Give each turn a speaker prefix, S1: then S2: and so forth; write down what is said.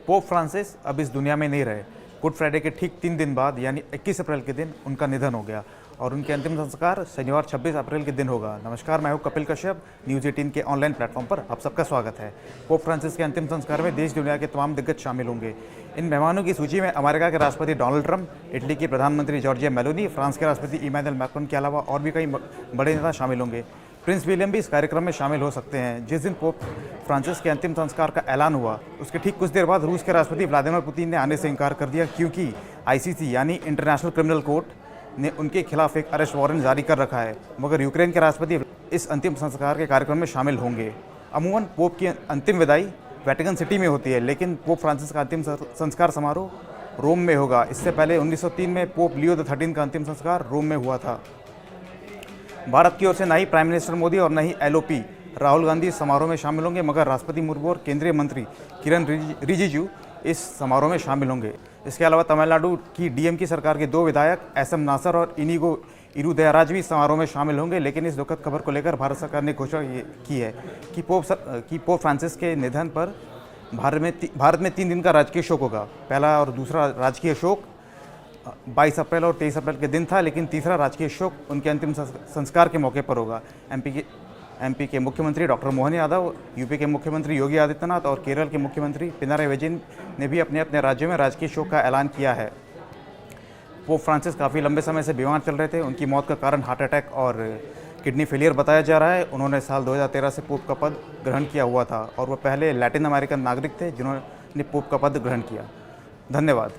S1: Pope Francis अब इस दुनिया में नहीं रहे। गुड फ्राइडे के ठीक 3 दिन बाद यानी 21 अप्रैल के दिन उनका निधन हो गया और उनके अंतिम संस्कार शनिवार 26 अप्रैल के दिन होगा। नमस्कार, मैं हूं कपिल कश्यप। न्यूज़ 18 के ऑनलाइन प्लेटफॉर्म पर आप सबका स्वागत है। पोप फ्रांसिस के अंतिम संस्कार में देश दुनिया के तमाम दिग्गज शामिल होंगे। इन मेहमानों की सूची में अमेरिका के राष्ट्रपति डोनाल्ड ट्रंप, इटली की प्रधानमंत्री जॉर्जिया मेलोनी, फ्रांस के राष्ट्रपति इमैनुअल मैक्रोन के अलावा और भी कई बड़े नेता शामिल होंगे। प्रिंस विलियम भी इस कार्यक्रम में शामिल हो सकते हैं। जिस दिन पोप फ्रांसिस के अंतिम संस्कार का ऐलान हुआ उसके ठीक कुछ देर बाद रूस के राष्ट्रपति व्लादिमीर पुतिन ने आने से इनकार कर दिया, क्योंकि आईसीसी यानी इंटरनेशनल क्रिमिनल कोर्ट ने उनके खिलाफ एक अरेस्ट वारंट जारी कर रखा है। मगर यूक्रेन के राष्ट्रपति इस अंतिम संस्कार के कार्यक्रम में शामिल होंगे। अमूमन पोप की अंतिम विदाई वेटिकन सिटी में होती है, लेकिन पोप फ्रांसिस का अंतिम संस्कार समारोह रोम में होगा। इससे पहले 1903 में पोप लियो XIII का अंतिम संस्कार रोम में हुआ था। भारत की ओर से न ही प्राइम मिनिस्टर मोदी और न ही एलओपी राहुल गांधी समारोह में शामिल होंगे, मगर राष्ट्रपति मुर्मू और केंद्रीय मंत्री किरण रिजिजू इस समारोह में शामिल होंगे। इसके अलावा तमिलनाडु की डीएम की सरकार के 2 विधायक एसएम नासर और इनिगो इरुदयाराज भी समारोह में शामिल होंगे। लेकिन इस दुखद खबर को लेकर भारत सरकार ने घोषणा की है कि पोप फ्रांसिस के निधन पर भारत में 3 दिन का राजकीय शोक होगा। पहला और दूसरा राजकीय शोक 22 अप्रैल और 23 अप्रैल के दिन था, लेकिन तीसरा राजकीय शोक उनके अंतिम संस्कार के मौके पर होगा। एमपी के मुख्यमंत्री डॉक्टर मोहन यादव, यूपी के मुख्यमंत्री योगी आदित्यनाथ और केरल के मुख्यमंत्री पिनाराई विजयन ने भी अपने अपने राज्यों में राजकीय शोक का ऐलान किया है। पोप फ्रांसिस काफ़ी लंबे समय से बीमार चल रहे थे। उनकी मौत का कारण हार्ट अटैक और किडनी फेलियर बताया जा रहा है। उन्होंने साल 2013 से पोप का पद ग्रहण किया हुआ था और वह पहले लैटिन अमेरिकन नागरिक थे जिन्होंने पोप का पद ग्रहण किया। धन्यवाद।